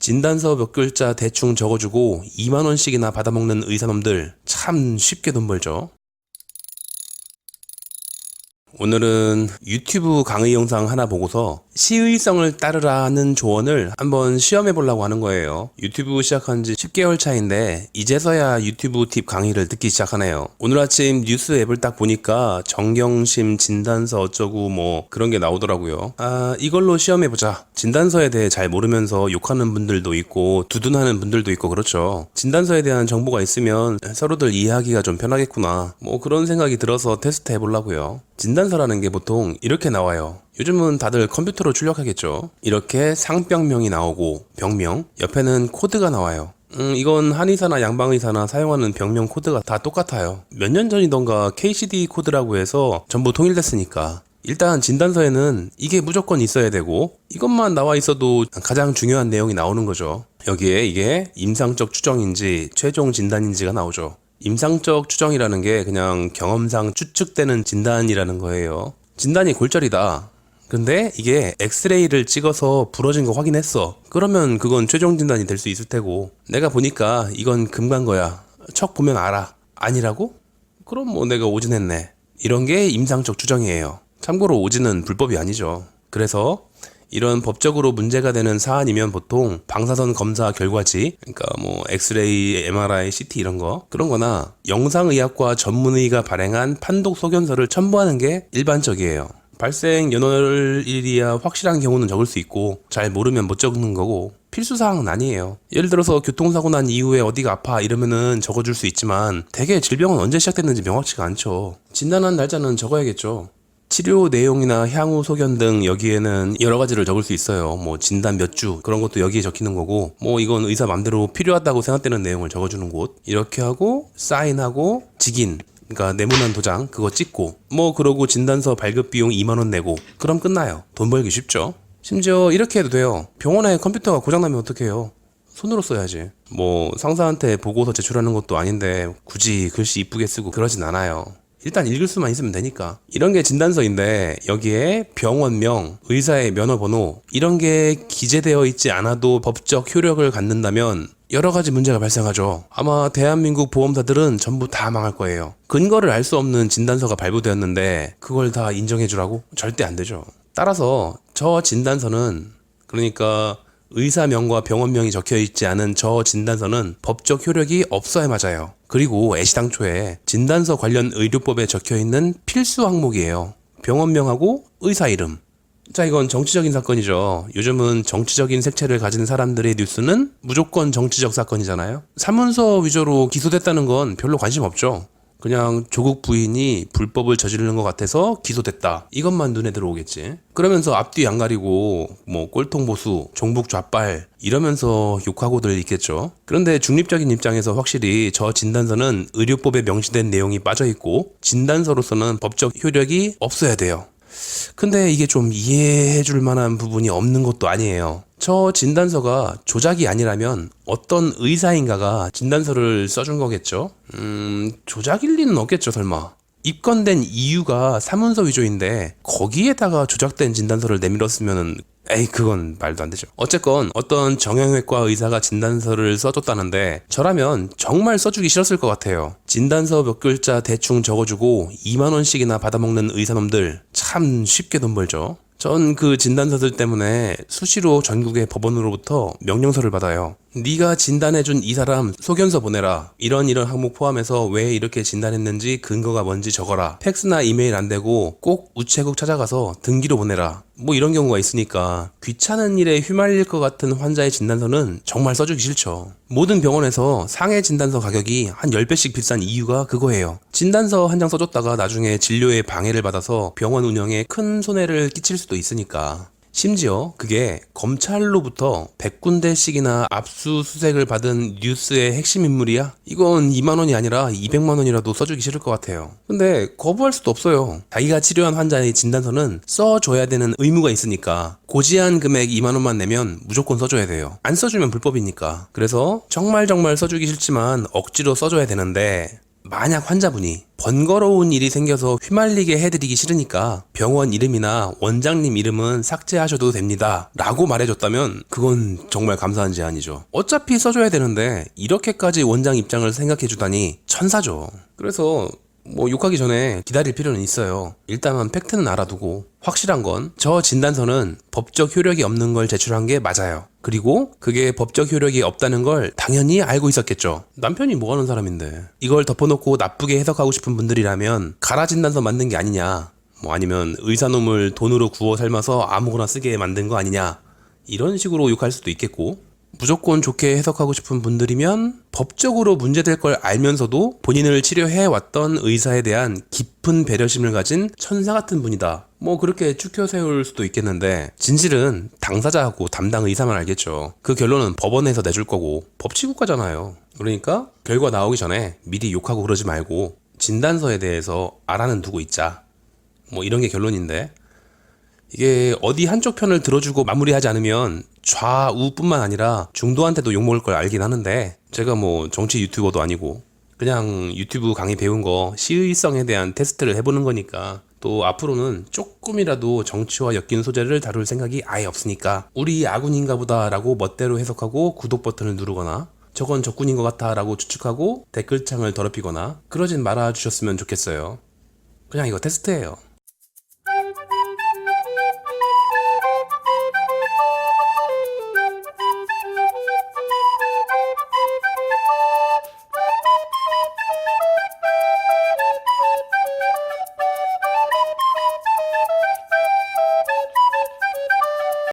진단서 몇 글자 대충 적어주고 2만원씩이나 받아먹는 의사놈들 참 쉽게 돈 벌죠. 오늘은 유튜브 강의 영상 하나 보고서 시의성을 따르라는 조언을 한번 시험해 보려고 하는 거예요. 유튜브 시작한 지 10개월 차인데 이제서야 유튜브 팁 강의를 듣기 시작하네요. 오늘 아침 뉴스 앱을 딱 보니까 정경심 진단서 어쩌고 뭐 그런 게 나오더라고요. 이걸로 시험해 보자. 진단서에 대해 잘 모르면서 욕하는 분들도 있고 두둔하는 분들도 있고 그렇죠. 진단서에 대한 정보가 있으면 서로들 이해하기가 좀 편하겠구나 뭐 그런 생각이 들어서 테스트 해보려고요. 진단서라는 게 보통 이렇게 나와요. 요즘은 다들 컴퓨터로 출력하겠죠. 이렇게 상병명이 나오고 병명 옆에는 코드가 나와요. 이건 한의사나 양방의사나 사용하는 병명 코드가 다 똑같아요. 몇 년 전이던가 KCD 코드라고 해서 전부 통일됐으니까 일단 진단서에는 이게 무조건 있어야 되고 이것만 나와 있어도 가장 중요한 내용이 나오는 거죠. 여기에 이게 임상적 추정인지 최종 진단인지가 나오죠. 임상적 추정이라는 게 그냥 경험상 추측되는 진단이라는 거예요. 진단이 골절이다. 근데 이게 엑스레이를 찍어서 부러진 거 확인했어. 그러면 그건 최종 진단이 될 수 있을 테고 내가 보니까 이건 금 간 거야. 척 보면 알아. 아니라고? 그럼 뭐 내가 오진했네. 이런 게 임상적 추정이에요. 참고로 오진은 불법이 아니죠. 그래서 이런 법적으로 문제가 되는 사안이면 보통 방사선 검사 결과지, 그러니까 뭐 엑스레이, MRI, CT 이런 거 그런 거나 영상의학과 전문의가 발행한 판독 소견서를 첨부하는 게 일반적이에요. 발생 연월일이야 확실한 경우는 적을 수 있고 잘 모르면 못 적는 거고 필수사항은 아니에요. 예를 들어서 교통사고 난 이후에 어디가 아파 이러면은 적어줄 수 있지만 대개 질병은 언제 시작됐는지 명확치가 않죠. 진단한 날짜는 적어야겠죠. 치료 내용이나 향후 소견 등 여기에는 여러 가지를 적을 수 있어요. 뭐 진단 몇 주 그런 것도 여기에 적히는 거고 뭐 이건 의사 맘대로 필요하다고 생각되는 내용을 적어주는 곳. 이렇게 하고 사인하고 직인 그러니까 네모난 도장 그거 찍고 뭐 그러고 진단서 발급 비용 2만원 내고 그럼 끝나요. 돈 벌기 쉽죠. 심지어 이렇게 해도 돼요. 병원에 컴퓨터가 고장나면 어떡해요. 손으로 써야지. 뭐 상사한테 보고서 제출하는 것도 아닌데 굳이 글씨 이쁘게 쓰고 그러진 않아요. 일단 읽을 수만 있으면 되니까. 이런 게 진단서인데 여기에 병원명, 의사의 면허번호 이런 게 기재되어 있지 않아도 법적 효력을 갖는다면 여러 가지 문제가 발생하죠. 아마 대한민국 보험사들은 전부 다 망할 거예요. 근거를 알 수 없는 진단서가 발부되었는데 그걸 다 인정해주라고? 절대 안 되죠. 따라서 저 진단서는 그러니까 의사명과 병원명이 적혀있지 않은 저 진단서는 법적 효력이 없어야 맞아요. 그리고 애시당초에 진단서 관련 의료법에 적혀있는 필수 항목이에요. 병원명하고 의사 이름. 자, 이건 정치적인 사건이죠. 요즘은 정치적인 색채를 가진 사람들의 뉴스는 무조건 정치적 사건이잖아요. 사문서 위조로 기소됐다는 건 별로 관심 없죠. 그냥 조국 부인이 불법을 저지르는 것 같아서 기소됐다. 이것만 눈에 들어오겠지. 그러면서 앞뒤 안 가리고 뭐 꼴통보수, 종북 좌빨 이러면서 욕하고들 있겠죠. 그런데 중립적인 입장에서 확실히 저 진단서는 의료법에 명시된 내용이 빠져있고 진단서로서는 법적 효력이 없어야 돼요. 근데 이게 좀 이해해줄 만한 부분이 없는 것도 아니에요. 저 진단서가 조작이 아니라면 어떤 의사인가가 진단서를 써준 거겠죠? 조작일 리는 없겠죠, 설마. 입건된 이유가 사문서 위조인데 거기에다가 조작된 진단서를 내밀었으면은 그건 말도 안 되죠. 어쨌건 어떤 정형외과 의사가 진단서를 써줬다는데 저라면 정말 써주기 싫었을 것 같아요. 진단서 몇 글자 대충 적어주고 2만원씩이나 받아먹는 의사놈들 참 쉽게 돈 벌죠. 전 그 진단서들 때문에 수시로 전국의 법원으로부터 명령서를 받아요. 네가 진단해준 이 사람 소견서 보내라. 이런 항목 포함해서 왜 이렇게 진단했는지 근거가 뭔지 적어라. 팩스나 이메일 안 되고 꼭 우체국 찾아가서 등기로 보내라. 뭐 이런 경우가 있으니까 귀찮은 일에 휘말릴 것 같은 환자의 진단서는 정말 써주기 싫죠. 모든 병원에서 상해 진단서 가격이 한 10배씩 비싼 이유가 그거예요. 진단서 한 장 써줬다가 나중에 진료에 방해를 받아서 병원 운영에 큰 손해를 끼칠 수도 있으니까. 심지어 그게 검찰로부터 100군데씩이나 압수수색을 받은 뉴스의 핵심 인물이야? 이건 2만원이 아니라 200만원이라도 써주기 싫을 것 같아요. 근데 거부할 수도 없어요. 자기가 치료한 환자의 진단서는 써줘야 되는 의무가 있으니까 고지한 금액 2만원만 내면 무조건 써줘야 돼요. 안 써주면 불법이니까. 그래서 정말 써주기 싫지만 억지로 써줘야 되는데 만약 환자분이 번거로운 일이 생겨서 휘말리게 해드리기 싫으니까 병원 이름이나 원장님 이름은 삭제하셔도 됩니다 라고 말해줬다면 그건 정말 감사한 제안이죠. 어차피 써줘야 되는데 이렇게까지 원장 입장을 생각해주다니 천사죠. 그래서 뭐 욕하기 전에 기다릴 필요는 있어요. 일단은 팩트는 알아두고 확실한 건 저 진단서는 법적 효력이 없는 걸 제출한 게 맞아요. 그리고 그게 법적 효력이 없다는 걸 당연히 알고 있었겠죠. 남편이 뭐 하는 사람인데. 이걸 덮어놓고 나쁘게 해석하고 싶은 분들이라면 가라 진단서 만든 게 아니냐, 뭐 아니면 의사놈을 돈으로 구워 삶아서 아무거나 쓰게 만든 거 아니냐, 이런 식으로 욕할 수도 있겠고, 무조건 좋게 해석하고 싶은 분들이면 법적으로 문제될 걸 알면서도 본인을 치료해왔던 의사에 대한 깊은 배려심을 가진 천사 같은 분이다, 뭐 그렇게 추켜 세울 수도 있겠는데, 진실은 당사자하고 담당 의사만 알겠죠. 그 결론은 법원에서 내줄 거고 법치국가잖아요. 그러니까 결과 나오기 전에 미리 욕하고 그러지 말고 진단서에 대해서 알아는 두고 있자, 뭐 이런 게 결론인데, 이게 어디 한쪽 편을 들어주고 마무리하지 않으면 좌우뿐만 아니라 중도한테도 욕먹을 걸 알긴 하는데, 제가 뭐 정치 유튜버도 아니고 그냥 유튜브 강의 배운 거 시의성에 대한 테스트를 해보는 거니까, 또 앞으로는 조금이라도 정치와 엮인 소재를 다룰 생각이 아예 없으니까 우리 아군인가 보다 라고 멋대로 해석하고 구독 버튼을 누르거나 저건 적군인 것 같아 라고 추측하고 댓글창을 더럽히거나 그러진 말아주셨으면 좋겠어요. 그냥 이거 테스트예요.